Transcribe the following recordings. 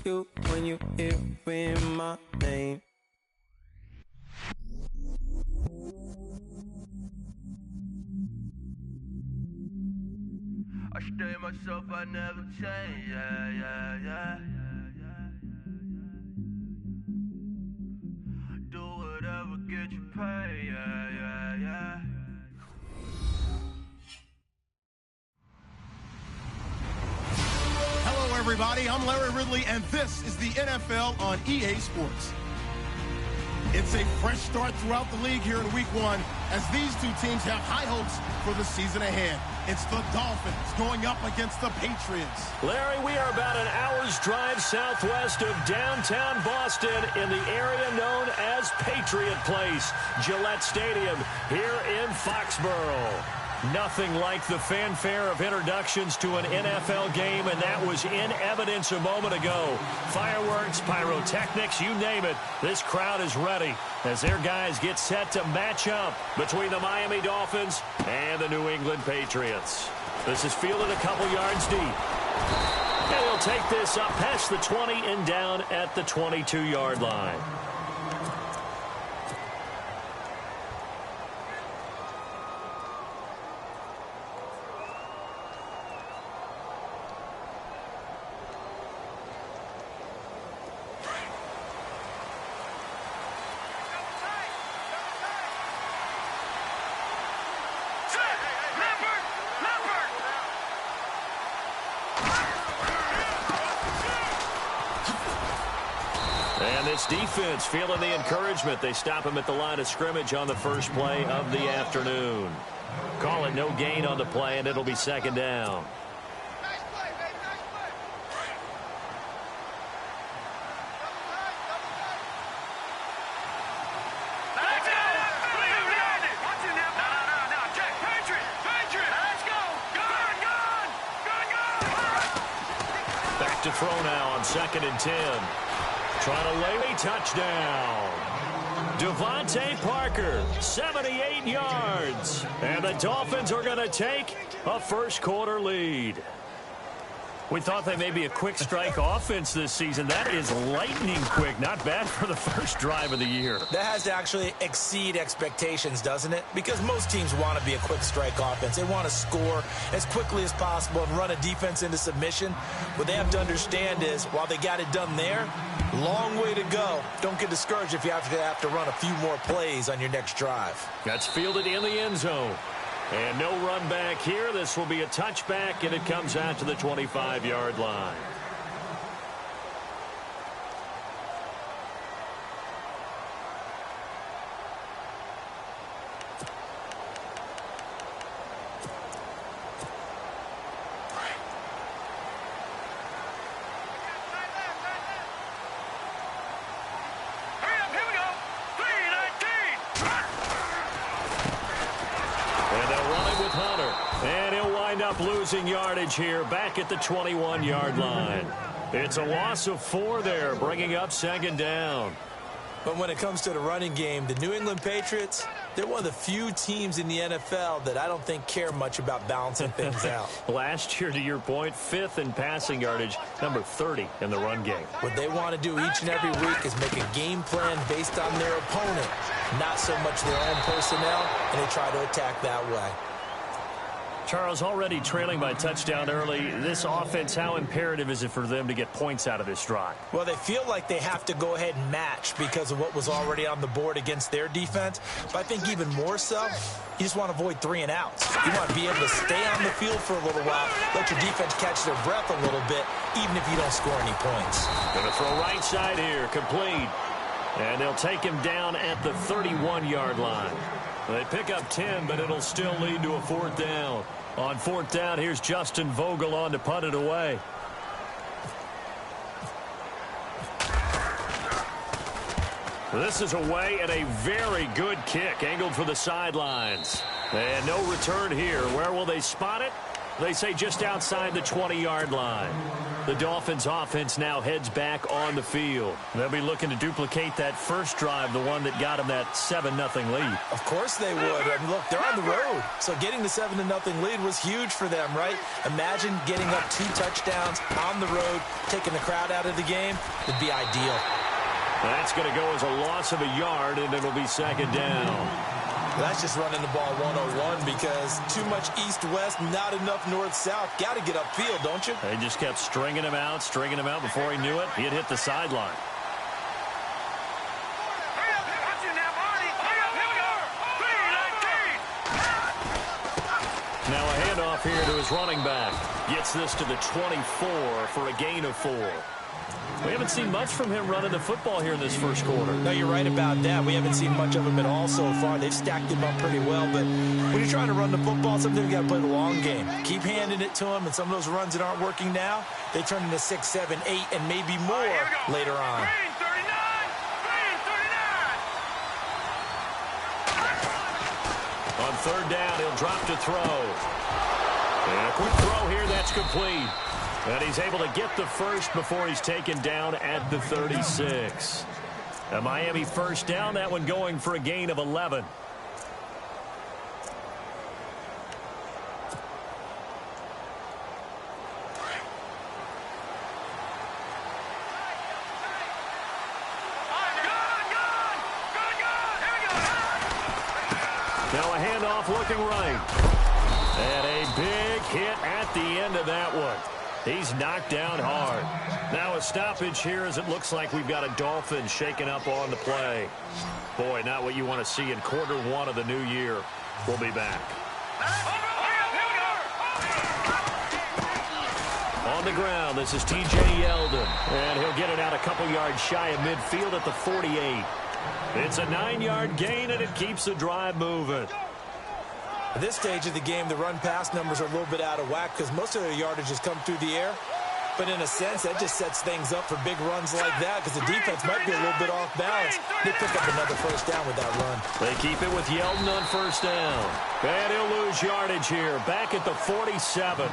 you when you hear my name. I stay myself, I never change, yeah. Do whatever, get you paid, yeah. Hello, everybody. I'm Larry Ridley, and this is the NFL on EA Sports. It's a fresh start throughout the league here in Week 1 as these two teams have high hopes for the season ahead. It's the Dolphins going up against the Patriots. Larry, we are about an hour's drive southwest of downtown Boston in the area known as Patriot Place, Gillette Stadium here in Foxborough. Nothing like the fanfare of introductions to an NFL game, and that was in evidence a moment ago. Fireworks, pyrotechnics, you name it. This crowd is ready as their guys get set to match up between the Miami Dolphins and the New England Patriots. This is fielded a couple yards deep. And he'll take this up past the 20 and down at the 22-yard line. Defense feeling the encouragement. They stop him at the line of scrimmage on the first play of the afternoon. Call it no gain on the play, and it'll be second down. Nice play, baby. Nice play. Back to throw now on 2nd and 10. Trying to lay a touchdown. Devontae Parker, 78 yards. And the Dolphins are going to take a first-quarter lead. We thought they may be a quick strike offense this season. That is lightning quick. Not bad for the first drive of the year. That has to actually exceed expectations, doesn't it? Because most teams want to be a quick strike offense. They want to score as quickly as possible and run a defense into submission. What they have to understand is, while they got it done there, long way to go. Don't get discouraged if you have to run a few more plays on your next drive. That's fielded in the end zone. And no run back here. This will be a touchback, and it comes out to the 25-yard line. Losing yardage here back at the 21-yard line. It's a loss of 4 there, bringing up second down. But when it comes to the running game, the New England Patriots, they're one of the few teams in the NFL that I don't think care much about balancing things out. Last year, to your point, 5th in passing yardage, number 30 in the run game. What they want to do each and every week is make a game plan based on their opponent, not so much their own personnel, and they try to attack that way. Charles, already trailing by touchdown early. This offense, how imperative is it for them to get points out of this drive? Well, they feel like they have to go ahead and match because of what was already on the board against their defense. But I think even more so, you just want to avoid 3 and outs. You want to be able to stay on the field for a little while, let your defense catch their breath a little bit, even if you don't score any points. Going to throw right side here, complete. And they'll take him down at the 31-yard line. They pick up 10, but it'll still lead to a 4th down. On 4th down, here's Justin Vogel on to punt it away. This is away and a very good kick, angled for the sidelines. And no return here. Where will they spot it? They say just outside the 20-yard line. The Dolphins offense now heads back on the field. They'll be looking to duplicate that first drive, the one that got them that 7-0 lead. Of course they would. I mean, look, they're on the road. So getting the 7-0 lead was huge for them, right? Imagine getting up 2 touchdowns on the road, taking the crowd out of the game. Would be ideal. That's going to go as a loss of a yard, and it'll be second down. That's just running the ball 101 because too much east-west, not enough north-south. Got to get upfield, don't you? They just kept stringing him out before he knew it. He had hit the sideline. Now a handoff here to his running back. Gets this to the 24 for a gain of 4. We haven't seen much from him running the football here in this first quarter. No, you're right about that. We haven't seen much of him at all so far. They've stacked him up pretty well, but when you're trying to run the football, sometimes you got to play the long game. Keep handing it to him, and some of those runs that aren't working now, they turn into 6, 7, 8, and maybe more later on. On third down, he'll drop to throw. And a quick throw here, that's complete. And he's able to get the first before he's taken down at the 36. A Miami first down, that one going for a gain of 11. Now a handoff looking right. And a big hit at the end of that one. He's knocked down hard. Now a stoppage here as it looks like we've got a Dolphin shaking up on the play. Boy, not what you want to see in quarter 1 of the new year. We'll be back. On the ground, this is T.J. Yeldon. And he'll get it out a couple yards shy of midfield at the 48. It's a 9-yard gain, and it keeps the drive moving. At this stage of the game, the run-pass numbers are a little bit out of whack because most of their yardage has come through the air. But in a sense, that just sets things up for big runs like that because the defense might be a little bit off balance. They pick up another first down with that run. They keep it with Yeldon on first down. And he'll lose yardage here, back at the 47.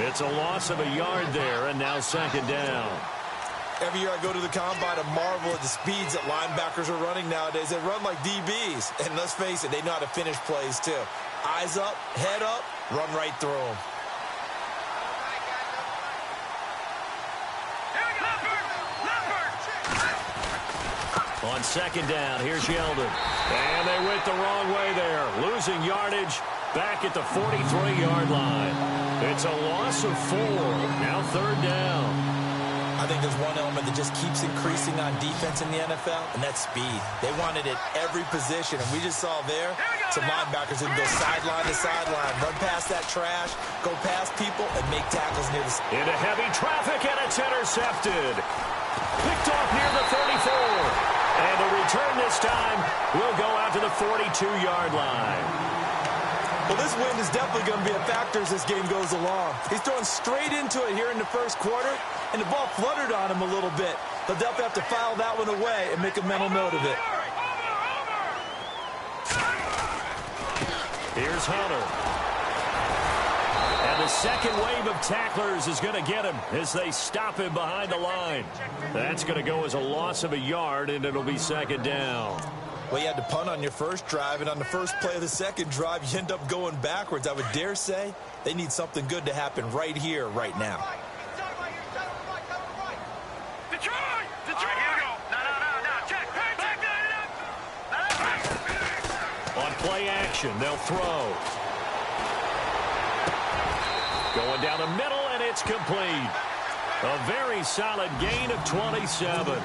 It's a loss of a yard there, and now second down. Every year I go to the combine, I marvel at the speeds that linebackers are running nowadays. They run like DBs. And let's face it, they know how to finish plays too. Eyes up, head up, run right through them. On second down, here's Yeldon. And they went the wrong way there. Losing yardage back at the 43-yard line. It's a loss of 4. Now third down. I think there's one element that just keeps increasing on defense in the NFL, and that's speed. They want it at every position, and we just saw there some linebackers who can go sideline to sideline, run past that trash, go past people, and make tackles near the... Into heavy traffic, and it's intercepted. Picked off near the 34. And the return this time will go out to the 42-yard line. Well, this win is definitely going to be a factor as this game goes along. He's throwing straight into it here in the first quarter, and the ball fluttered on him a little bit. He'll definitely have to file that one away and make a mental note of it. Here's Hunter. And the second wave of tacklers is going to get him as they stop him behind the line. That's going to go as a loss of a yard, and it'll be second down. Well, you had to punt on your first drive, and on the first play of the second drive, you end up going backwards. I would dare say they need something good to happen right here, right now. On play action, they'll throw. Going down the middle, and it's complete. A very solid gain of 27.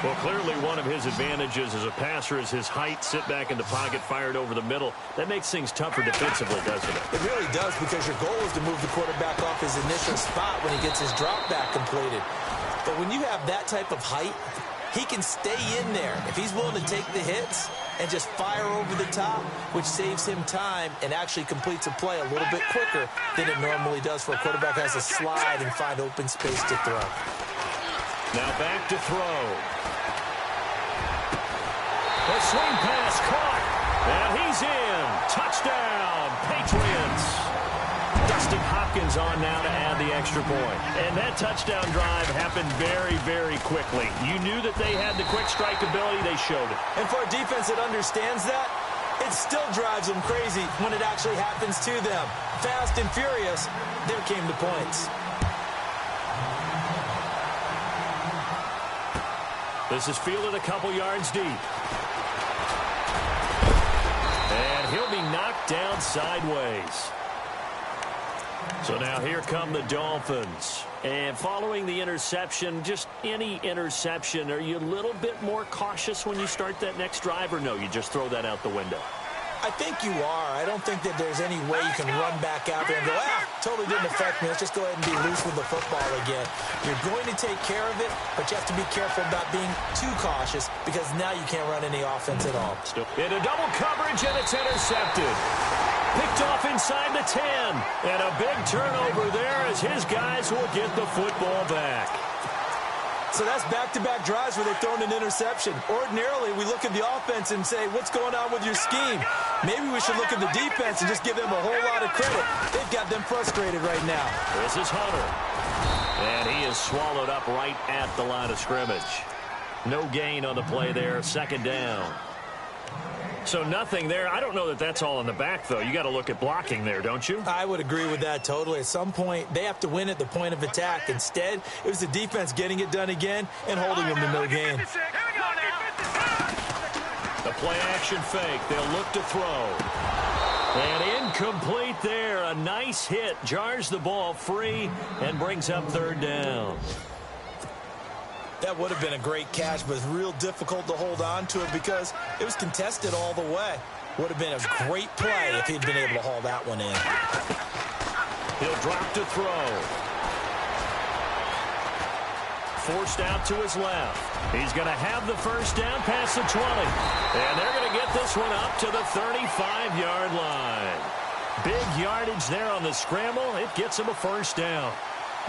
Well, clearly one of his advantages as a passer is his height. Sit back in the pocket, fired over the middle. That makes things tougher defensively, doesn't it? It really does, because your goal is to move the quarterback off his initial spot when he gets his drop back completed. But when you have that type of height, he can stay in there. If he's willing to take the hits and just fire over the top, which saves him time and actually completes a play a little bit quicker than it normally does for a quarterback who has to slide and find open space to throw. Now back to throw. A swing pass caught. And he's in. Touchdown, Patriots. Falcons on now to add the extra point. And that touchdown drive happened very, very quickly. You knew that they had the quick strike ability. They showed it. And for a defense that understands that, it still drives them crazy when it actually happens to them. Fast and furious, there came the points. This is fielded a couple yards deep. And he'll be knocked down sideways. So now here come the Dolphins. And following the interception, just any interception, are you a little bit more cautious when you start that next drive, or no, you just throw that out the window? I think you are. I don't think that there's any way you can run back out there and go, totally didn't affect me. Let's just go ahead and be loose with the football again. You're going to take care of it, but you have to be careful about being too cautious because now you can't run any offense at all. Into double coverage, and it's intercepted. Picked off inside the 10. And a big turnover there as his guys will get the football back. So that's back-to-back drives where they've thrown an interception. Ordinarily, we look at the offense and say, what's going on with your scheme? Maybe we should look at the defense and just give them a whole lot of credit. They've got them frustrated right now. This is Hunter. And he is swallowed up right at the line of scrimmage. No gain on the play there. Second down. So nothing there. I don't know that that's all in the back, though. You got to look at blocking there, don't you? I would agree with that totally. At some point, they have to win at the point of attack. Instead, it was the defense getting it done again and holding them to no gain. The play-action fake. They'll look to throw. And incomplete there. A nice hit. Jars the ball free and brings up third down. That would have been a great catch, but it's real difficult to hold on to it because it was contested all the way. Would have been a great play if he'd been able to haul that one in. He'll drop to throw. Forced out to his left. He's going to have the first down past the 20. And they're going to get this one up to the 35-yard line. Big yardage there on the scramble. It gets him a first down.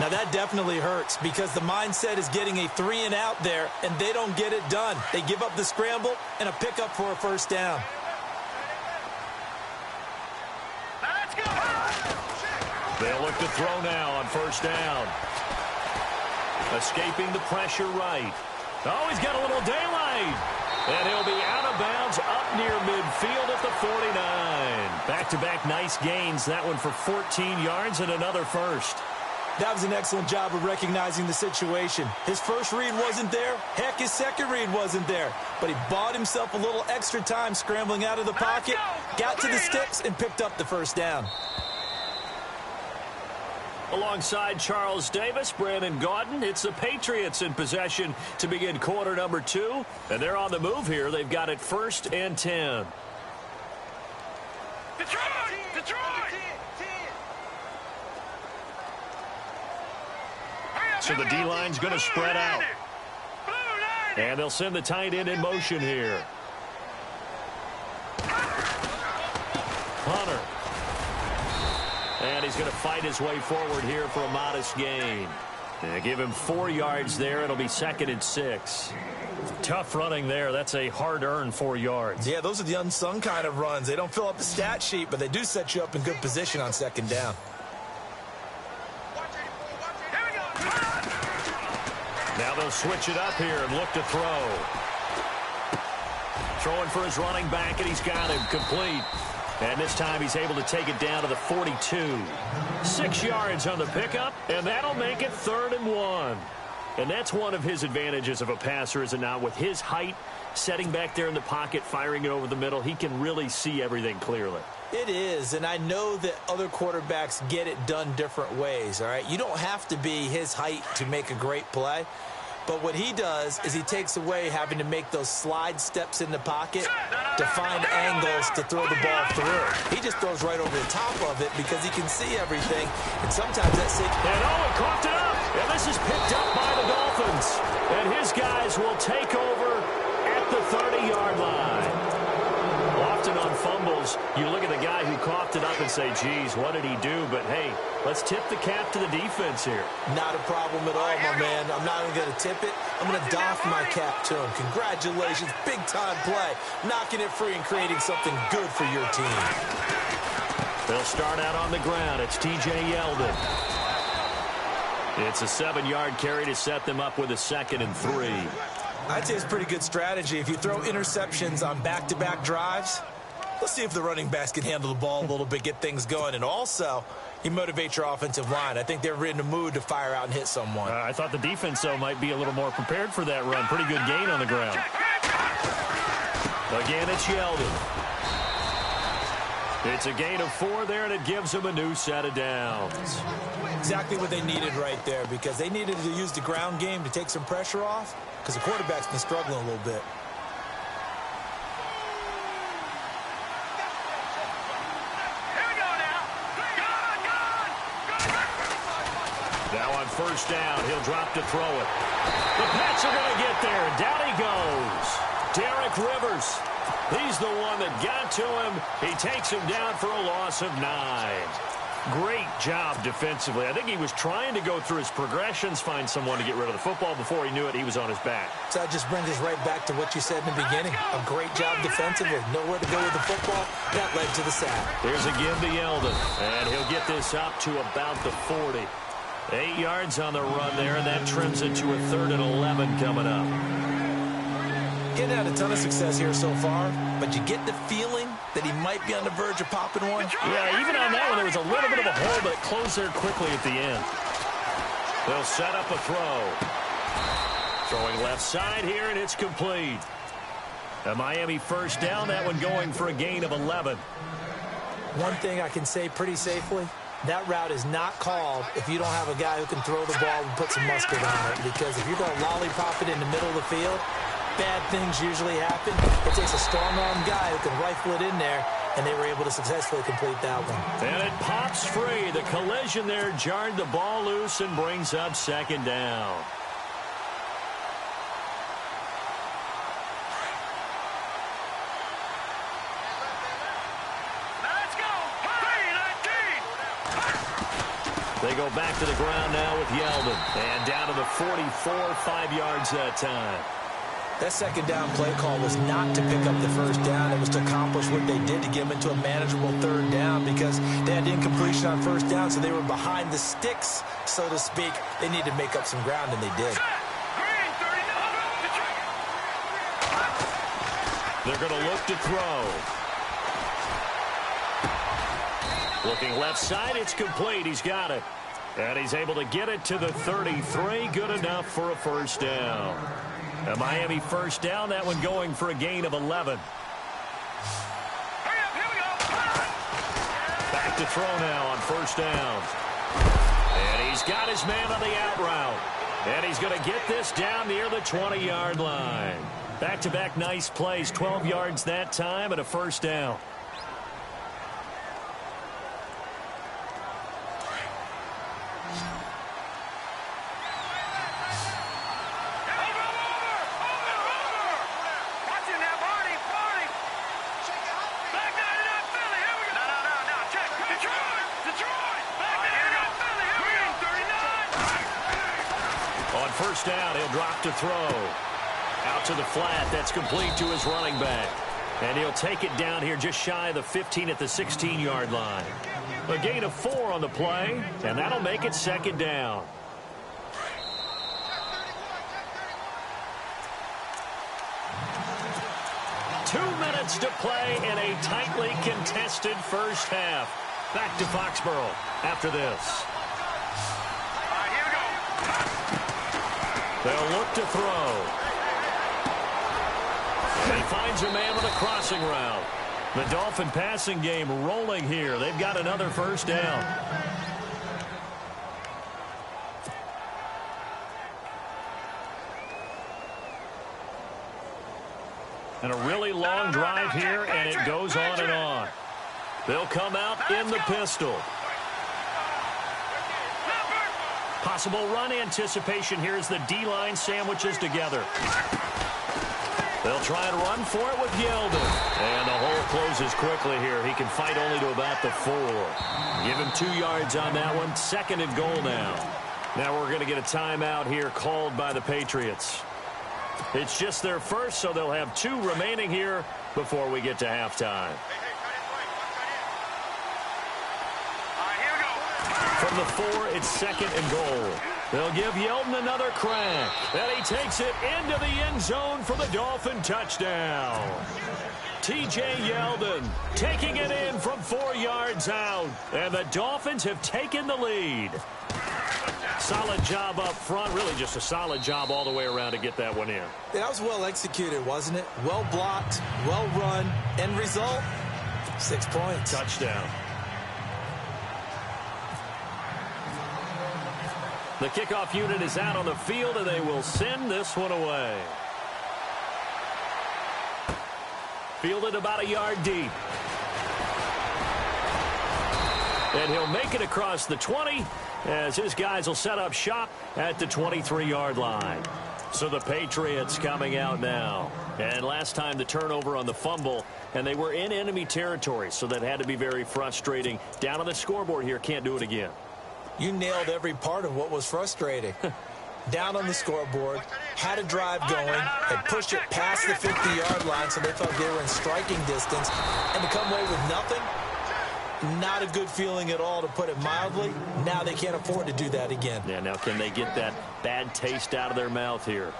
Now, that definitely hurts because the mindset is getting a 3-and-out there, and they don't get it done. They give up the scramble and a pickup for a first down. Let's go! They'll look to throw now on first down. Escaping the pressure right. Oh, he's got a little daylight. And he'll be out of bounds up near midfield at the 49. Back-to-back nice gains. That one for 14 yards and another first. That was an excellent job of recognizing the situation. His first read wasn't there. Heck, his second read wasn't there. But he bought himself a little extra time scrambling out of the pocket, got to the sticks, and picked up the first down. Alongside Charles Davis, Brandon Gaudin, it's the Patriots in possession to begin quarter number 2. And they're on the move here. They've got it 1st and 10. Detroit! Detroit! So the D-line's going to spread out. And they'll send the tight end in motion here. Hunter. And he's going to fight his way forward here for a modest gain. And give him 4 yards there. It'll be 2nd and 6. Tough running there. That's a hard-earned 4 yards. Yeah, those are the unsung kind of runs. They don't fill up the stat sheet, but they do set you up in good position on 2nd down. Now they'll switch it up here and look to throw. Throwing for his running back, and he's got him complete. And this time he's able to take it down to the 42. 6 yards on the pickup, and that'll make it 3rd and 1. And that's one of his advantages of a passer, is it not? With his height, setting back there in the pocket, firing it over the middle, he can really see everything clearly. It is, and I know that other quarterbacks get it done different ways, all right? You don't have to be his height to make a great play. But what he does is he takes away having to make those slide steps in the pocket to find angles to throw the ball through. He just throws right over the top of it because he can see everything. And sometimes that's it. And oh, it coughed it up. And this is picked up by the Dolphins. And his guys will take over at the 30-yard line. Often on fumbles, you look at the guy who coughed it up and say, geez, what did he do? But, hey, let's tip the cap to the defense here. Not a problem at all, my man. I'm not even going to tip it. I'm going to doff my cap to him. Congratulations. Big-time play. Knocking it free and creating something good for your team. They'll start out on the ground. It's T.J. Yeldon. It's a 7-yard carry to set them up with a 2nd and 3. I'd say it's pretty good strategy. If you throw interceptions on back-to-back drives, let's see if the running backs can handle the ball a little bit, get things going. And also, you motivate your offensive line. I think they're in the mood to fire out and hit someone. I thought the defense, though, might be a little more prepared for that run. Pretty good gain on the ground. Again, it's Yeldon. It's a gain of 4 there, and it gives them a new set of downs. Exactly what they needed right there, because they needed to use the ground game to take some pressure off, because the quarterback's been struggling a little bit. Now on first down, he'll drop to throw it. The Pats are going to get there, and down he goes. Derek Rivers. He's the one that got to him. He takes him down for a loss of 9. Great job defensively. I think he was trying to go through his progressions, find someone to get rid of the football. Before he knew it, he was on his back. So that just brings us right back to what you said in the beginning. A great job defensively. Nowhere to go with the football. That led to the sack. Here's a give to Yeldon, and he'll get this up to about the 40. 8 yards on the run there, and that trims it to a 3rd and 11 coming up. Getting had a ton of success here so far, but you get the feeling that he might be on the verge of popping one. Yeah, even on that one, there was a little bit of a hole, but it closed there quickly at the end. They'll set up a throw. Throwing left side here, and it's complete. A Miami first down, that one going for a gain of 11. One thing I can say pretty safely, that route is not called if you don't have a guy who can throw the ball and put some mustard on it, because if you're going to lollipop it in the middle of the field, bad things usually happen. It takes a strong-arm guy who can rifle it in there, and they were able to successfully complete that one. And it pops free. The collision there jarred the ball loose and brings up 2nd down. Let's go. 19. They go back to the ground now with Yeldon. And down to the 44, 5 yards that time. That 2nd down play call was not to pick up the first down. It was to accomplish what they did to get them into a manageable 3rd down, because they had incompletion on first down, so they were behind the sticks, so to speak. They needed to make up some ground, and they did. They're going to look to throw. Looking left side, it's complete. He's got it. And he's able to get it to the 33. Good enough for a first down. A Miami first down, that one going for a gain of 11. Back to throw now on first down. And he's got his man on the out route. And he's going to get this down near the 20-yard line. Back-to-back nice plays, 12 yards that time and a first down. First down, he'll drop to throw. Out to the flat, that's complete to his running back. And he'll take it down here just shy of the 15 at the 16-yard line. A gain of 4 on the play, and that'll make it 2nd down. Two minutes to play in a tightly contested first half. Back to Foxborough after this. They'll look to throw. And he finds a man with a crossing route. The Dolphin passing game rolling here. They've got another first down. And a really long drive here, and it goes on and on. They'll come out in the pistol. Possible run anticipation here as the D-line sandwiches together. They'll try and run for it with Yeldon. And the hole closes quickly here. He can fight only to about the 4. Give him 2 yards on that one. 2nd and goal now. Now we're going to get a timeout here called by the Patriots. It's just their first, so they'll have 2 remaining here before we get to halftime. from the 4. It's 2nd and goal. They'll give Yeldon another crack. And he takes it into the end zone for the Dolphin touchdown. T.J. Yeldon taking it in from 4 yards out. And the Dolphins have taken the lead. Solid job up front. Really just a solid job all the way around to get that one in. That was well executed, wasn't it? Well blocked, well run. End result, 6 points. Touchdown. The kickoff unit is out on the field, and they will send this one away. Fielded about a yard deep. And he'll make it across the 20 as his guys will set up shop at the 23-yard line. So the Patriots coming out now. And last time the turnover on the fumble, and they were in enemy territory, so that had to be very frustrating. Down on the scoreboard here, can't do it again. You nailed every part of what was frustrating. Down on the scoreboard, had a drive going, had pushed it past the 50-yard line so they felt they were in striking distance, and to come away with nothing, not a good feeling at all, to put it mildly. Now they can't afford to do that again. Yeah, now can they get that bad taste out of their mouth here?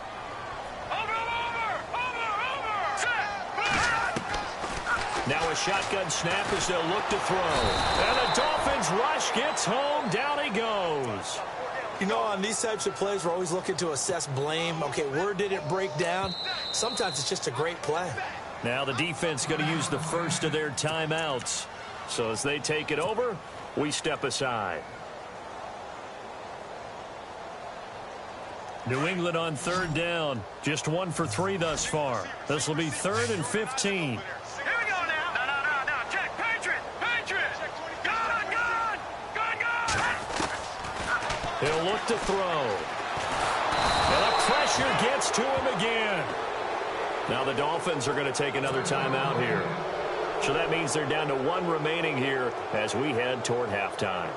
Now a shotgun snap as they'll look to throw. And the Dolphins rush gets home. Down he goes. You know, on these types of plays, we're always looking to assess blame. Okay, where did it break down? Sometimes it's just a great play. Now the defense going to use the first of their timeouts. So as they take it over, we step aside. New England on 3rd down. Just 1 for 3 thus far. This will be 3rd and 15. He'll look to throw. And the pressure gets to him again. Now the Dolphins are going to take another timeout here. So that means they're down to 1 remaining here as we head toward halftime.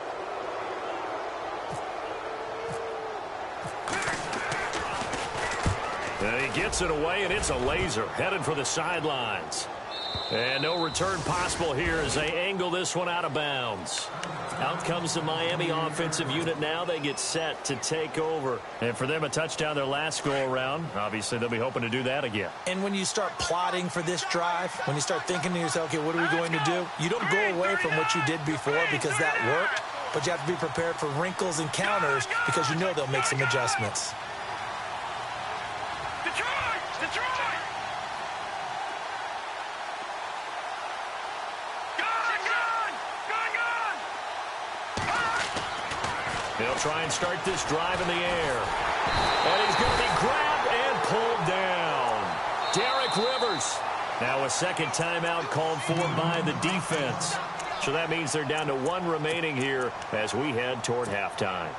And he gets it away, and it's a laser headed for the sidelines. And no return possible here as they angle this one out of bounds. Out comes the Miami offensive unit now. They get set to take over. And for them, a touchdown their last go-around. Obviously, they'll be hoping to do that again. And when you start plotting for this drive, when you start thinking to yourself, okay, what are we going to do? You don't go away from what you did before because that worked. But you have to be prepared for wrinkles and counters because you know they'll make some adjustments. They'll try and start this drive in the air. And he's going to be grabbed and pulled down. Derek Rivers. Now a second timeout called for by the defense. So that means they're down to 1 remaining here as we head toward halftime.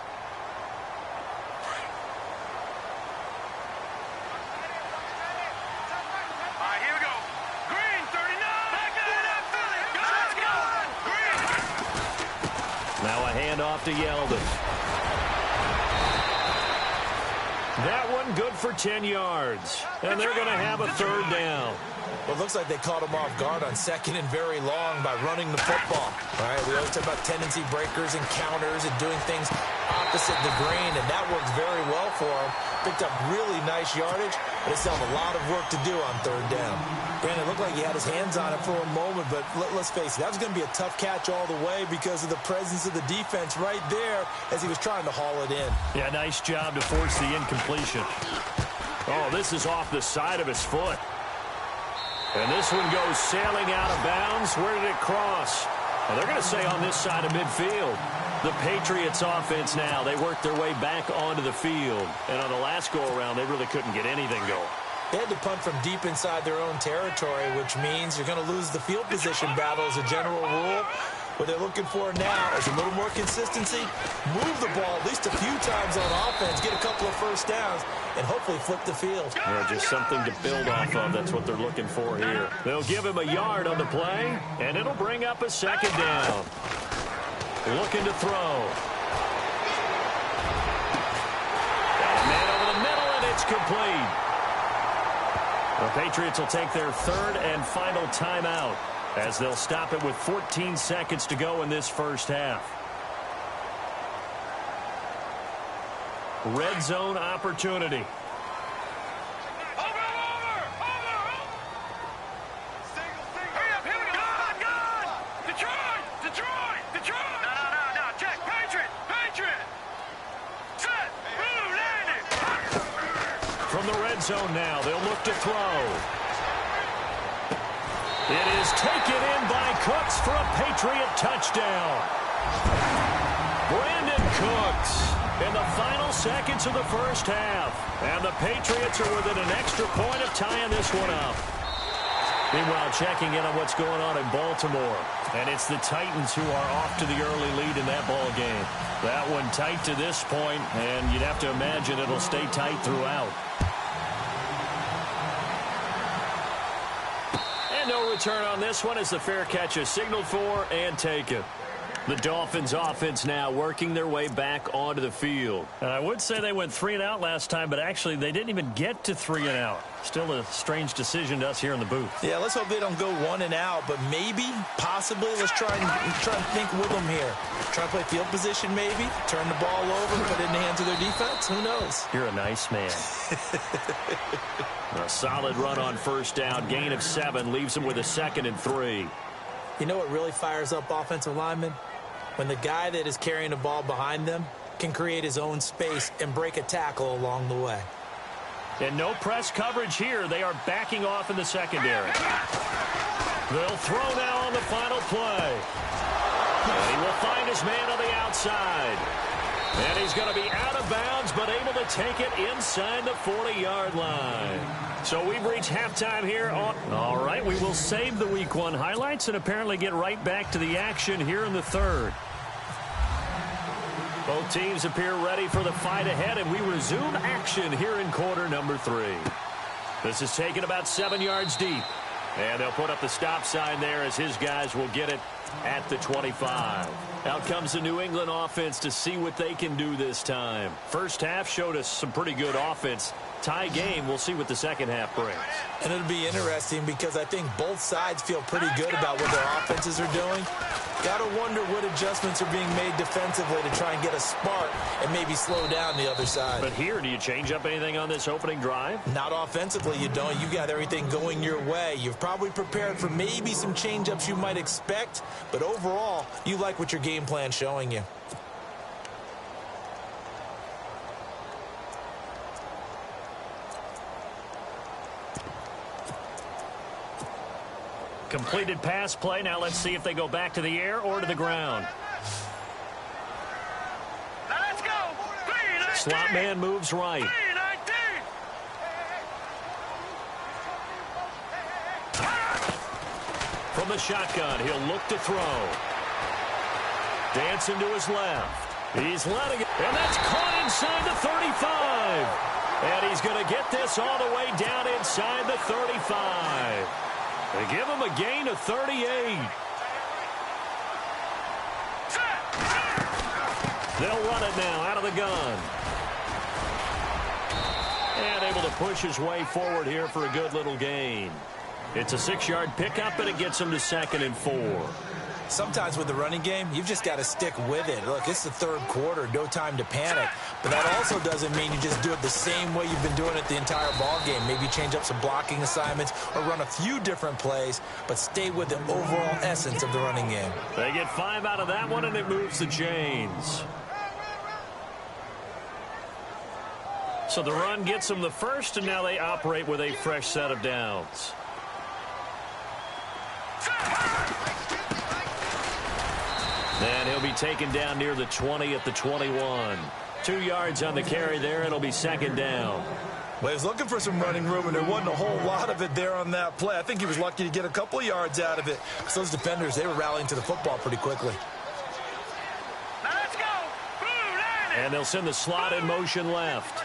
Now a handoff to Yeldon. That one good for 10 yards. And they're going to have a 3rd down. Well, it looks like they caught him off guard on 2nd and very long by running the football. All right, we always talk about tendency breakers and counters and doing things opposite the grain, and that worked very well for him. Picked up really nice yardage, but he still have a lot of work to do on 3rd down. Granted, it looked like he had his hands on it for a moment, but let's face it, that was going to be a tough catch all the way because of the presence of the defense right there as he was trying to haul it in. Yeah, nice job to force the incompletion. Oh, this is off the side of his foot. And this one goes sailing out of bounds. Where did it cross? Well, they're going to say on this side of midfield. The Patriots offense now, they worked their way back onto the field. And on the last go-around, they really couldn't get anything going. They had to punt from deep inside their own territory, which means you're going to lose the field position battle as a general rule. What they're looking for now is a little more consistency, move the ball at least a few times on offense, get a couple of first downs, and hopefully flip the field. Yeah, just something to build off of. That's what they're looking for here. They'll give him a yard on the play, and it'll bring up a 2nd down. Looking to throw. Got a man over the middle, and it's complete. The Patriots will take their 3rd and final timeout as they'll stop it with 14 seconds to go in this first half. Red zone opportunity. From the red zone now, they'll look to throw. It is taken in by Cooks for a Patriot touchdown. Brandon Cooks in the final seconds of the first half. And the Patriots are within an extra point of tying this one up. Meanwhile, checking in on what's going on in Baltimore. And it's the Titans who are off to the early lead in that ball game. That one tight to this point, and you'd have to imagine it'll stay tight throughout. And no return on this one as the fair catch is signaled for and taken. The Dolphins offense now working their way back onto the field. And I would say they went 3 and out last time, but actually they didn't even get to 3 and out. Still a strange decision to us here in the booth. Yeah, let's hope they don't go 1 and out, but maybe, possibly, let's try and think with them here. Try to play field position maybe, turn the ball over, put it in the hands of their defense. Who knows? You're a nice man. A solid run on first down. Gain of 7 leaves them with a 2nd and 3. You know what really fires up offensive linemen? When the guy that is carrying the ball behind them can create his own space and break a tackle along the way. And no press coverage here. They are backing off in the secondary. They'll throw now on the final play. And he will find his man on the outside. And he's going to be out of bounds, but able to take it inside the 40-yard line. So we've reached halftime here. All right, we will save the Week 1 highlights and apparently get right back to the action here in the third. Both teams appear ready for the fight ahead, and we resume action here in quarter number 3. This is taken about 7 yards deep. And they'll put up the stop sign there as his guys will get it at the 25. Out comes the New England offense to see what they can do this time. First half showed us some pretty good offense. Tie game, we'll see what the second half brings. And it'll be interesting because I think both sides feel pretty good about what their offenses are doing. Got to wonder what adjustments are being made defensively to try and get a spark and maybe slow down the other side. But here, do you change up anything on this opening drive? Not offensively, you don't. You got everything going your way. You've probably prepared for maybe some change-ups you might expect, but overall, you like what your game plan's showing you. Completed pass play. Now let's see if they go back to the air or to the ground. Let's go. Slot man moves right. From the shotgun, he'll look to throw. Dancing to his left. He's letting it, and that's caught inside the 35. And he's going to get this all the way down inside the 35. They give him a gain of 38. They'll run it now out of the gun. And able to push his way forward here for a good little gain. It's a 6-yard pickup, and it gets him to 2nd and 4. Sometimes with the running game, you've just got to stick with it. Look, it's the third quarter, no time to panic. But that also doesn't mean you just do it the same way you've been doing it the entire ball game. Maybe change up some blocking assignments or run a few different plays, but stay with the overall essence of the running game. They get 5 out of that one, and it moves the chains. So the run gets them the first, and now they operate with a fresh set of downs. And he'll be taken down near the 20 at the 21. 2 yards on the carry there. It'll be 2nd down. Well, he was looking for some running room, and there wasn't a whole lot of it there on that play. I think he was lucky to get a couple of yards out of it. Because those defenders, they were rallying to the football pretty quickly. Let's go. And they'll send the slot in motion left.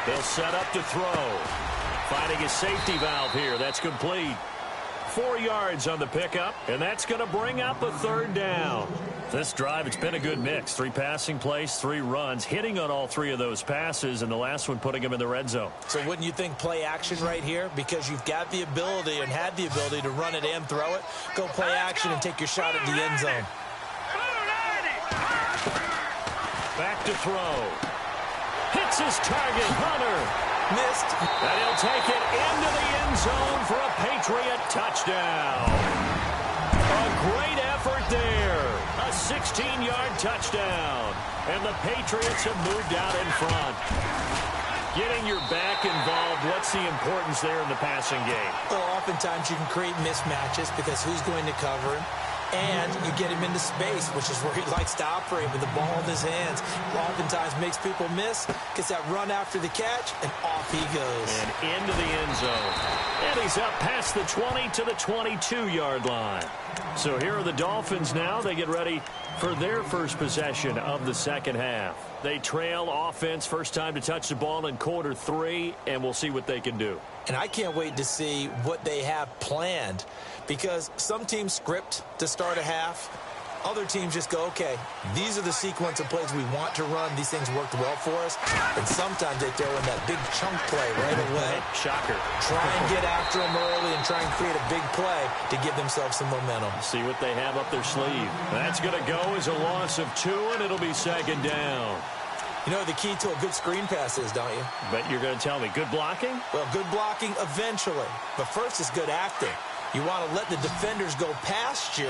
They'll set up to throw. Finding his safety valve here. That's complete. 4 yards on the pickup, and that's going to bring up a third down. This drive, it's been a good mix. 3 passing plays, 3 runs, hitting on all 3 of those passes, and the last one putting him in the red zone. So wouldn't you think play action right here? Because you've got the ability and had the ability to run it and throw it. Go play action and take your shot at the end zone. Back to throw. Hits his target, Hunter. Missed. And he'll take it into the end zone for a Patriot touchdown. A great effort there. A 16-yard touchdown. And the Patriots have moved out in front. Getting your back involved, what's the importance there in the passing game? Well, oftentimes you can create mismatches because who's going to cover him? And you get him into space, which is where he likes to operate with the ball in his hands. Oftentimes makes people miss, gets that run after the catch, and off he goes. And into the end zone. And he's up past the 20 to the 22-yard line. So here are the Dolphins now. They get ready for their first possession of the second half. They trail offense, first time to touch the ball in quarter 3, and we'll see what they can do. And I can't wait to see what they have planned, because some teams script to start a half. Other teams just go, okay, these are the sequence of plays we want to run. These things worked well for us. And sometimes they throw in that big chunk play right away. Shocker. Try and get after them early and try and create a big play to give themselves some momentum. See what they have up their sleeve. That's going to go as a loss of 2, and it'll be second down. You know the key to a good screen pass is, don't you? But you're going to tell me, good blocking? Well, good blocking eventually. But first is good acting. You want to let the defenders go past you,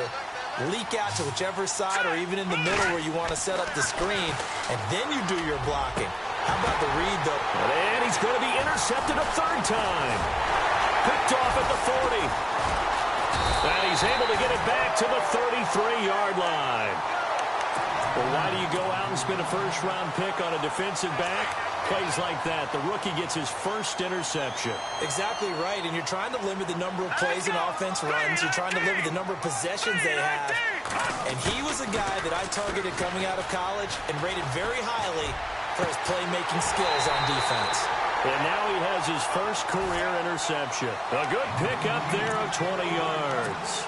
leak out to whichever side or even in the middle where you want to set up the screen, and then you do your blocking. How about the read, though? And he's going to be intercepted a 3rd time. Picked off at the 40. And he's able to get it back to the 33-yard line. Well, why do you go out and spend a first-round pick on a defensive back? Plays like that. The rookie gets his first interception. Exactly right, and you're trying to limit the number of plays and offense runs. You're trying to limit the number of possessions they have. And he was a guy that I targeted coming out of college and rated very highly for his playmaking skills on defense. And now he has his first career interception. A good pickup there of 20 yards.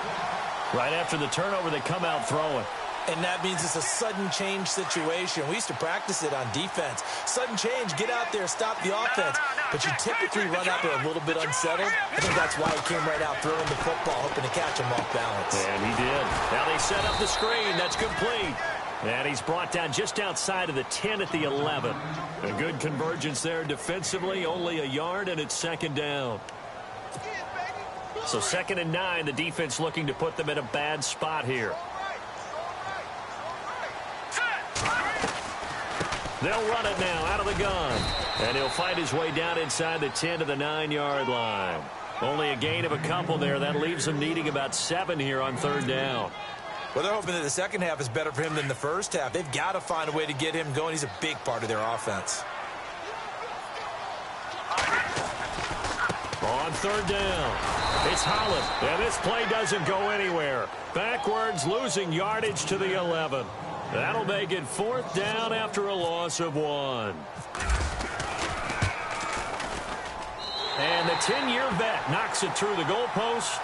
Right after the turnover, they come out throwing. And that means it's a sudden change situation. We used to practice it on defense. Sudden change, get out there, stop the offense. But you typically run out there a little bit unsettled. I think that's why he came right out throwing the football, hoping to catch him off balance. And he did. Now they set up the screen. That's complete. And he's brought down just outside of the 10 at the 11. A good convergence there defensively, only a yard, and it's second down. So 2nd and 9, the defense looking to put them in a bad spot here. They'll run it now out of the gun. And he'll fight his way down inside the 10 to the 9-yard line. Only a gain of a couple there. That leaves them needing about 7 here on 3rd down. Well, they're hoping that the second half is better for him than the first half. They've got to find a way to get him going. He's a big part of their offense. On 3rd down, it's Holland. And this play doesn't go anywhere. Backwards, losing yardage to the 11. That'll make it 4th down after a loss of 1. And the 10-year vet knocks it through the goalpost.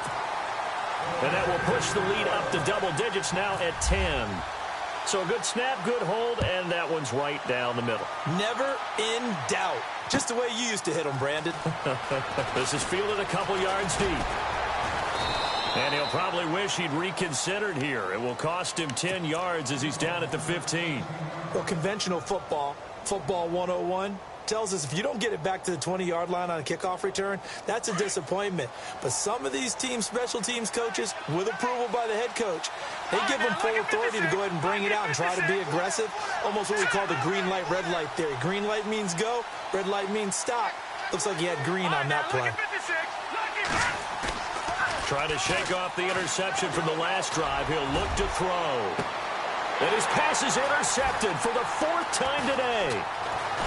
And that will push the lead up to double digits now at 10. So a good snap, good hold, and that one's right down the middle. Never in doubt. Just the way you used to hit them, Brandon. This is fielded a couple yards deep. And he'll probably wish he'd reconsidered here. It will cost him 10 yards as he's down at the 15. Well, conventional football 101, tells us if you don't get it back to the 20-yard line on a kickoff return, that's a disappointment. But some of these team special teams coaches, with approval by the head coach, they give them full authority to go ahead and bring it out and try to be aggressive. Almost what we call the green light, red light theory. Green light means go, red light means stop. Looks like he had green on that play. Trying to shake off the interception from the last drive. He'll look to throw. And his pass is intercepted for the 4th time today.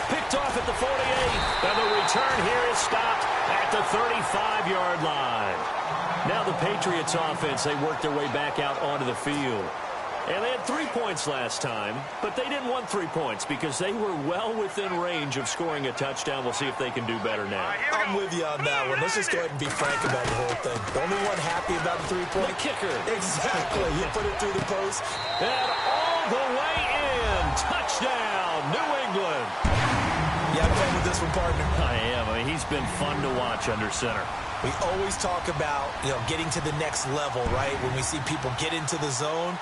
Picked off at the 48. And the return here is stopped at the 35-yard line. Now the Patriots offense, they work their way back out onto the field. And they had 3 points last time, but they didn't want 3 points because they were well within range of scoring a touchdown. We'll see if they can do better now. I'm with you on that one. Let's just go ahead and be frank about the whole thing. The only one happy about the 3-point. The kicker. Exactly. You put it through the post. And all the way in. Touchdown, New England. You having fun with this one, partner? I am. I mean, he's been fun to watch under center. We always talk about, getting to the next level, right? When we see people get into the zone.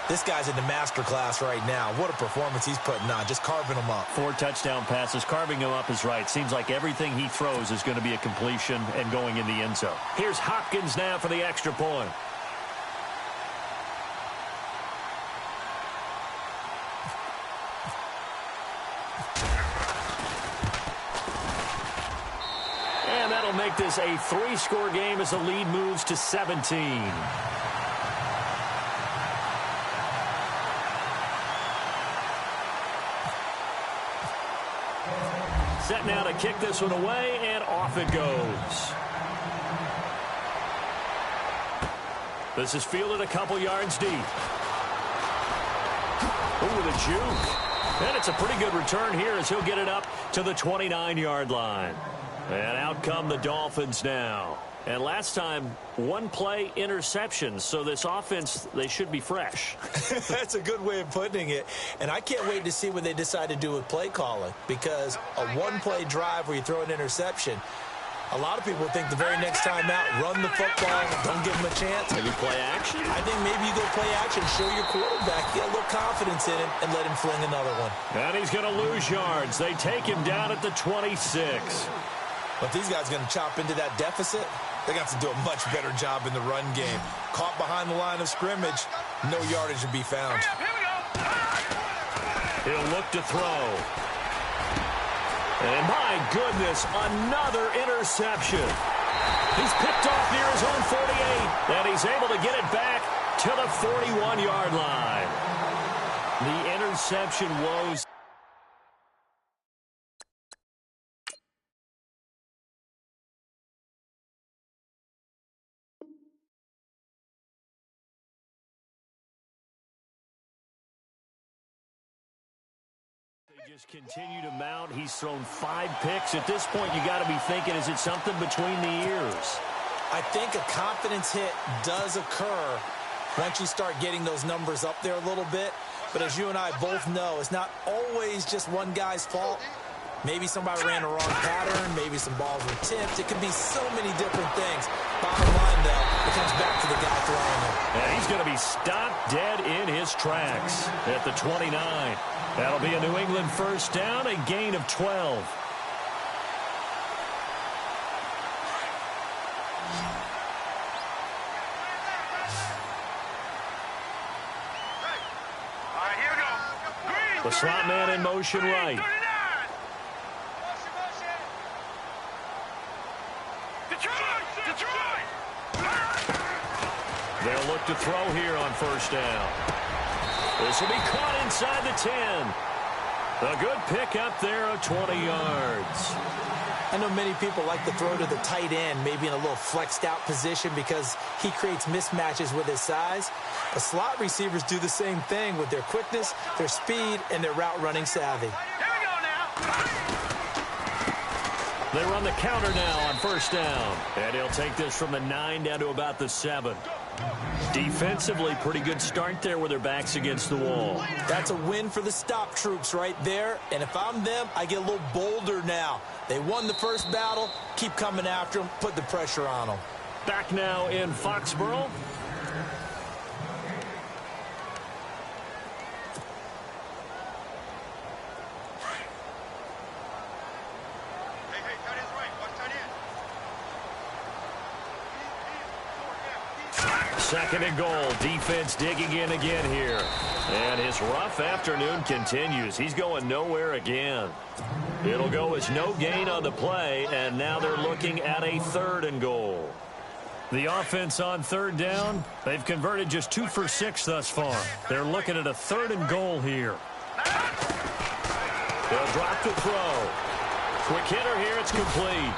This guy's in the master class right now. What a performance he's putting on, just carving them up. 4 touchdown passes. Carving him up is right. Seems like everything he throws is going to be a completion and going in the end zone. Here's Hopkins now for the extra point. And that'll make this a 3-score game as the lead moves to 17. Set now to kick this one away, and off it goes. This is fielded a couple yards deep. Ooh, the juke. And it's a pretty good return here as he'll get it up to the 29-yard line. And out come the Dolphins now. And last time, 1-play interception. So this offense, they should be fresh. That's a good way of putting it. And I can't wait to see what they decide to do with play calling. Because a 1-play drive where you throw an interception, a lot of people think the very next time out, run the football, don't give them a chance. Maybe play action? I think maybe you go play action, show your quarterback, get a little confidence in him, and let him fling another one. And he's going to lose yards. They take him down at the 26. But these guys are going to chop into that deficit. They got to do a much better job in the run game. Caught behind the line of scrimmage, no yardage to be found. He'll look to throw. And my goodness, another interception. He's picked off near his own 48, and he's able to get it back to the 41-yard line. The interception woes. Just continue to mount. He's thrown 5 picks. At this point, you got to be thinking, is it something between the ears? I think a confidence hit does occur once you start getting those numbers up there a little bit. But as you and I both know, it's not always just one guy's fault. Maybe somebody ran the wrong pattern. Maybe some balls were tipped. It could be so many different things. Bottom line, though, it comes back to the guy throwing them. And he's going to be stopped dead in his tracks at the 29. That'll be a New England first down, a gain of 12. The slot man in motion right. They'll look to throw here on first down. This will be caught inside the 10. A good pick up there of 20 yards. I know many people like to throw to the tight end, maybe in a little flexed out position because he creates mismatches with his size. But slot receivers do the same thing with their quickness, their speed, and their route running savvy. Here we go now. They run the counter now on first down. And he'll take this from the 9 down to about the 7. Defensively, pretty good start there with their backs against the wall. That's a win for the stop troops right there. And if I'm them, I get a little bolder now. They won the first battle. Keep coming after them. Put the pressure on them. Back now in Foxborough. Second and goal. Defense digging in again here. And his rough afternoon continues. He's going nowhere again. It'll go as no gain on the play, and now they're looking at a 3rd and goal. The offense on 3rd down, they've converted just 2 for 6 thus far. They're looking at a 3rd and goal here. They'll drop the throw. Quick hitter here, it's complete.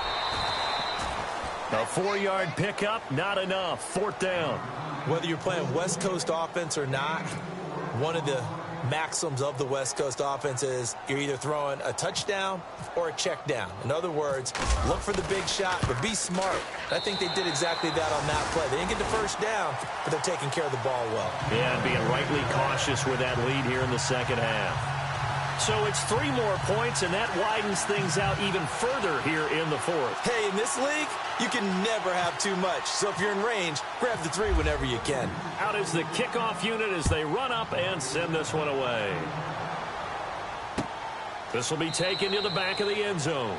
A 4-yard pickup, not enough. 4th down. Whether you're playing West Coast offense or not, one of the maxims of the West Coast offense is you're either throwing a touchdown or a check down. In other words, look for the big shot, but be smart. I think they did exactly that on that play. They didn't get the first down, but they're taking care of the ball well. Yeah, and being rightly cautious with that lead here in the second half. So it's 3 more points, and that widens things out even further here in the fourth. Hey, in this league, you can never have too much. So if you're in range, grab the 3 whenever you can. Out is the kickoff unit as they run up and send this one away. This will be taken to the back of the end zone.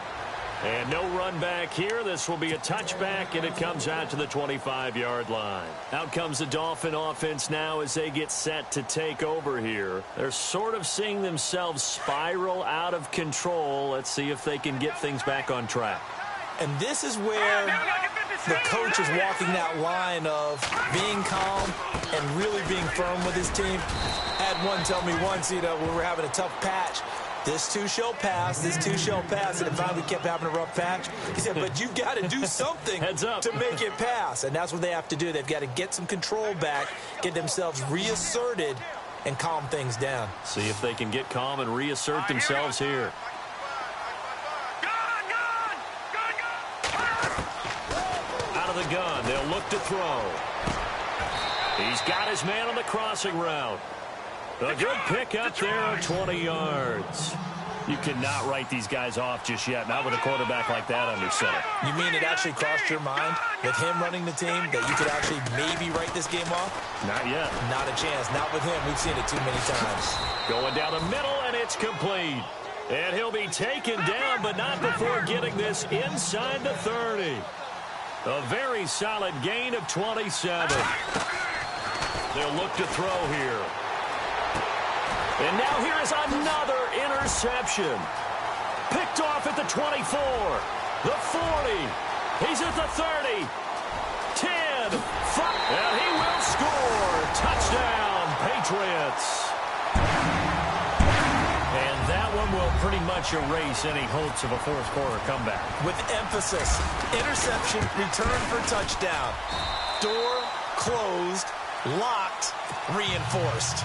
And no run back here. This will be a touchback, and it comes out to the 25-yard line. Out comes the Dolphin offense now as they get set to take over here. They're sort of seeing themselves spiral out of control. Let's see if they can get things back on track. And this is where the coach is walking that line of being calm and really being firm with his team. I had one tell me once, when we were having a tough patch, this too shall pass, this too shall pass, and it finally kept having a rough patch. He said, but you've got to do something to make it pass, and that's what they have to do. They've got to get some control back, get themselves reasserted, and calm things down. See if they can get calm and reassert themselves here. Out of the gun, they'll look to throw. He's got his man on the crossing route. A good pick up there, 20 yards. You cannot write these guys off just yet, not with a quarterback like that under center. You mean it actually crossed your mind with him running the team that you could actually maybe write this game off? Not yet. Not a chance. Not with him. We've seen it too many times. Going down the middle, and it's complete. And he'll be taken down, but not before getting this inside the 30. A very solid gain of 27. They'll look to throw here. And now here is another interception. Picked off at the 24, the 40. He's at the 30, 10, 5, and he will score. Touchdown, Patriots. And that one will pretty much erase any hopes of a fourth quarter comeback. With emphasis, interception, return for touchdown. Door closed, locked, reinforced.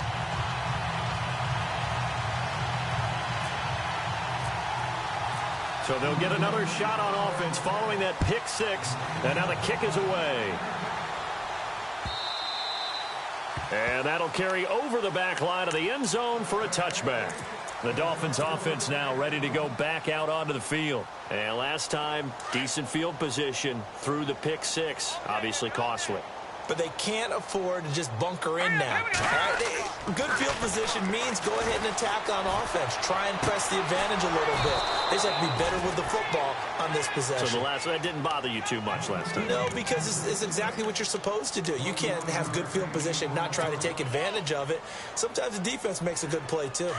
So they'll get another shot on offense following that pick 6, and now the kick is away. And that'll carry over the back line of the end zone for a touchback. The Dolphins offense now ready to go back out onto the field. And last time, decent field position through the pick 6, obviously costly. But they can't afford to just bunker in now. All right? Good field position means go ahead and attack on offense. Try and press the advantage a little bit. They just have to be better with the football on this possession. So that didn't bother you too much last time? No, because it's exactly what you're supposed to do. You can't have good field position, not try to take advantage of it. Sometimes the defense makes a good play, too.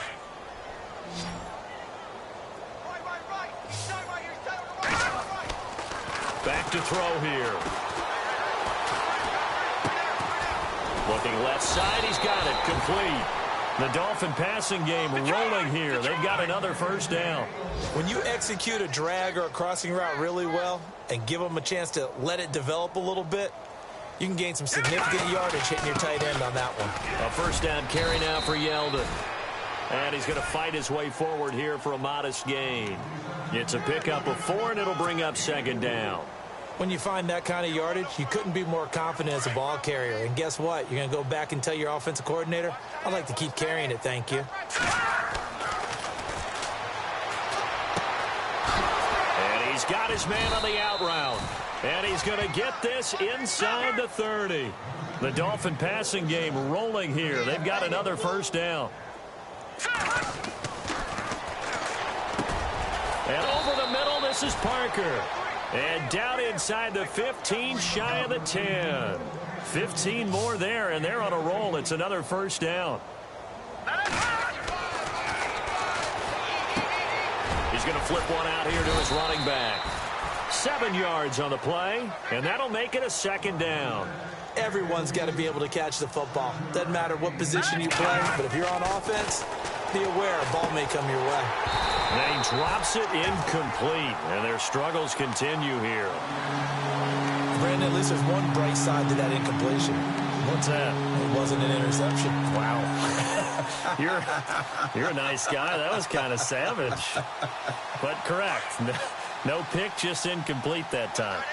Back to throw here. Looking left side, he's got it, complete. The Dolphin passing game rolling here. They've got another first down. When you execute a drag or a crossing route really well and give them a chance to let it develop a little bit, you can gain some significant yardage hitting your tight end on that one. A first down carry now for Yeldon. And he's going to fight his way forward here for a modest gain. It's a pickup of 4, and it'll bring up second down. When you find that kind of yardage, you couldn't be more confident as a ball carrier. And guess what? You're going to go back and tell your offensive coordinator, I'd like to keep carrying it, thank you. And he's got his man on the out route. And he's going to get this inside the 30. The Dolphin passing game rolling here. They've got another first down. And over the middle, this is Parker. And down inside the 15, shy of the 10. 15 more there, and they're on a roll. It's another first down. He's going to flip one out here to his running back. 7 yards on the play, and that'll make it a second down. Everyone's got to be able to catch the football. Doesn't matter what position you play, but if you're on offense, be aware a ball may come your way. And he drops it incomplete, and their struggles continue here. Brandon, at least there's one bright side to that incompletion. What's that? It wasn't an interception. Wow. You're a nice guy. That was kind of savage. But correct. No pick, just incomplete that time.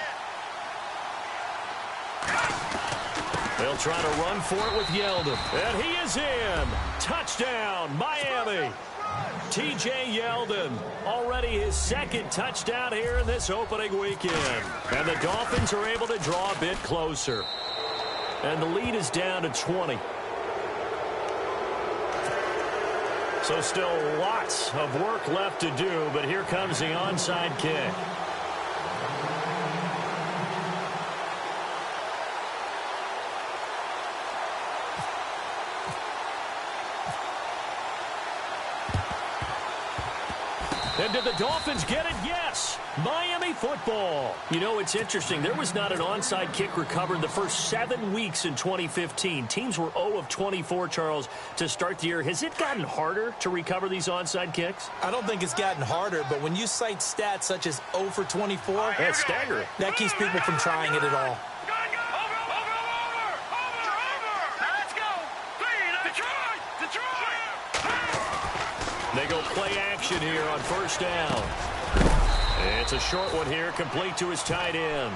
They'll try to run for it with Yeldon. And he is in. Touchdown, Miami. T.J. Yeldon, already his second touchdown here in this opening weekend. And the Dolphins are able to draw a bit closer. And the lead is down to 20. So still lots of work left to do, but here comes the onside kick. And did the Dolphins get it? Yes. Miami football. You know, it's interesting. There was not an onside kick recovered the first 7 weeks in 2015. Teams were 0 of 24, Charles, to start the year. Has it gotten harder to recover these onside kicks? I don't think it's gotten harder, but when you cite stats such as 0 for 24, that's staggering. That keeps people from trying it at all. They go play action here on first down. It's a short one here, complete to his tight end.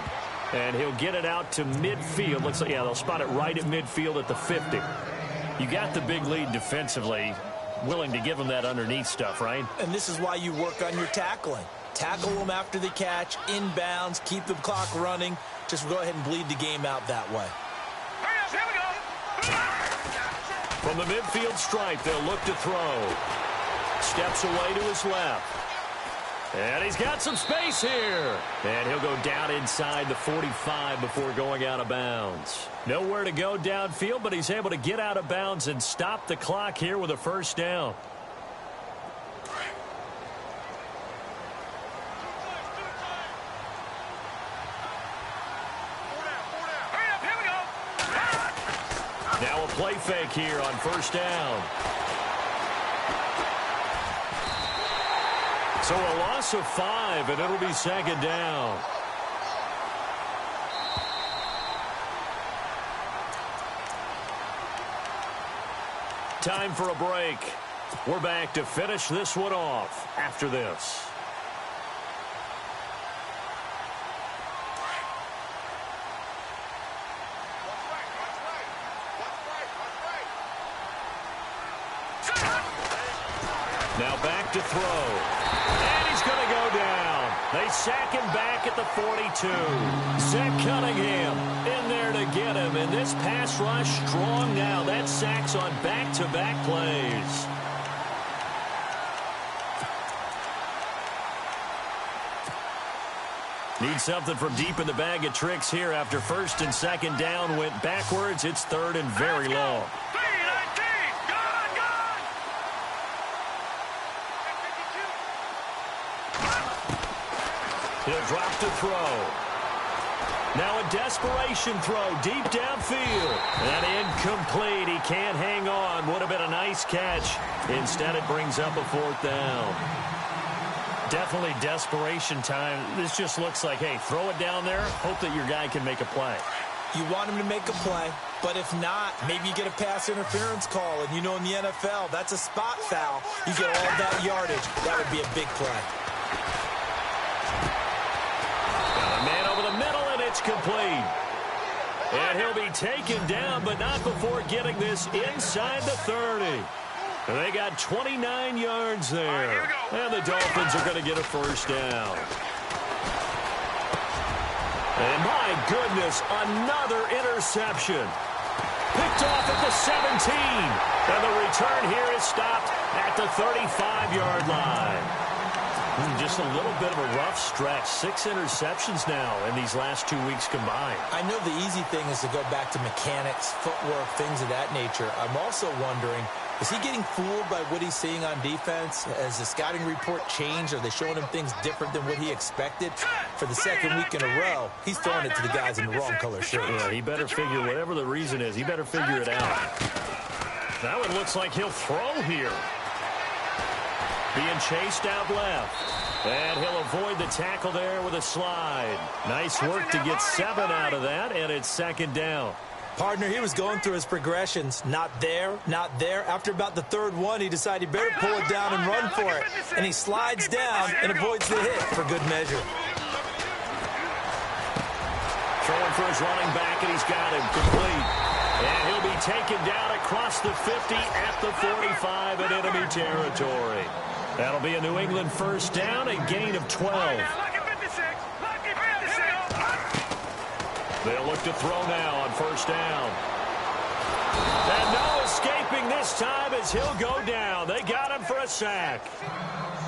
And he'll get it out to midfield. Looks like, yeah, they'll spot it right at midfield at the 50. You got the big lead defensively. Willing to give him that underneath stuff, right? And this is why you work on your tackling. Tackle them after the catch, inbounds, keep the clock running. Just go ahead and bleed the game out that way. From the midfield stripe, they'll look to throw. Steps away to his left. And he's got some space here. And he'll go down inside the 45 before going out of bounds. Nowhere to go downfield, but he's able to get out of bounds and stop the clock here with a first down. Now a play fake here on first down. So a loss of 5, and it'll be second down. Time for a break. We're back to finish this one off after this. Now back to throw. And he's going to go down. They sack him back at the 42. Zach Cunningham in there to get him. And this pass rush strong now. That sacks on back-to-back plays. Need something from deep in the bag of tricks here after first and second down went backwards. It's third and very long. He'll drop to throw. Now a desperation throw deep downfield. And incomplete. He can't hang on. Would have been a nice catch. Instead, it brings up a fourth down. Definitely desperation time. This just looks like, hey, throw it down there. Hope that your guy can make a play. You want him to make a play, but if not, maybe you get a pass interference call. And you know in the NFL, that's a spot foul. You get all that yardage. That would be a big play. Man over the middle, and it's complete. And he'll be taken down, but not before getting this inside the 30. And they got 29 yards there. And the Dolphins are going to get a first down. And my goodness, another interception. Picked off at the 17. And the return here is stopped at the 35-yard line. Just a little bit of a rough stretch. 6 interceptions now in these last 2 weeks combined. I know the easy thing is to go back to mechanics, footwork, things of that nature. I'm also wondering, is he getting fooled by what he's seeing on defense? Has the scouting report changed? Are they showing him things different than what he expected? For the second week in a row, he's throwing it to the guys in the wrong color shirts. Yeah, he better figure, whatever the reason is, he better figure it out. That one looks like he'll throw here. Being chased out left. And he'll avoid the tackle there with a slide. Nice work to get 7 out of that, and it's second down. Partner, he was going through his progressions. Not there, not there. After about the third one, he decided he better pull it down and run for it. And he slides down and avoids the hit for good measure. Throwing for his running back, and he's got him complete. And he'll be taken down across the 50 at the 45 in enemy territory. That'll be a New England first down, a gain of 12. They'll look to throw now on first down. And no escaping this time as he'll go down. They got him for a sack.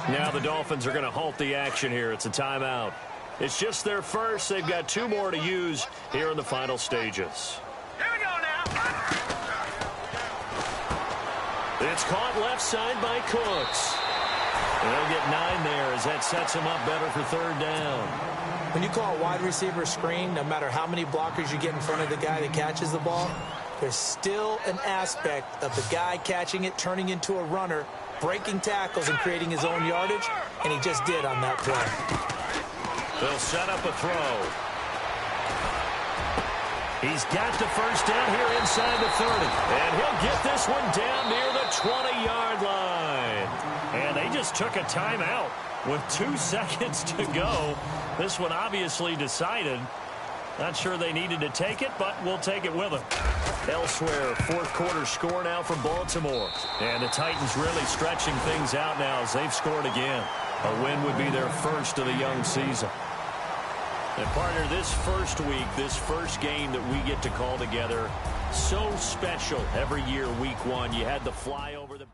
Now the Dolphins are going to halt the action here. It's a timeout. It's just their first. They've got 2 more to use here in the final stages. Here we go now. It's caught left side by Cooks. And they'll get 9 there as that sets him up better for third down. When you call a wide receiver screen, no matter how many blockers you get in front of the guy that catches the ball, there's still an aspect of the guy catching it, turning into a runner, breaking tackles and creating his own yardage, and he just did on that play. They'll set up a throw. He's got the first down here inside the 30. And he'll get this one down near the 20-yard line. And they just took a timeout with 2 seconds to go. This one obviously decided. Not sure they needed to take it, but we'll take it with them. Elsewhere, fourth quarter score now for Baltimore. And the Titans really stretching things out now as they've scored again. A win would be their first of the young season. And partner, this first week, this first game that we get to call together, so special every year, week 1. You had the fly over the...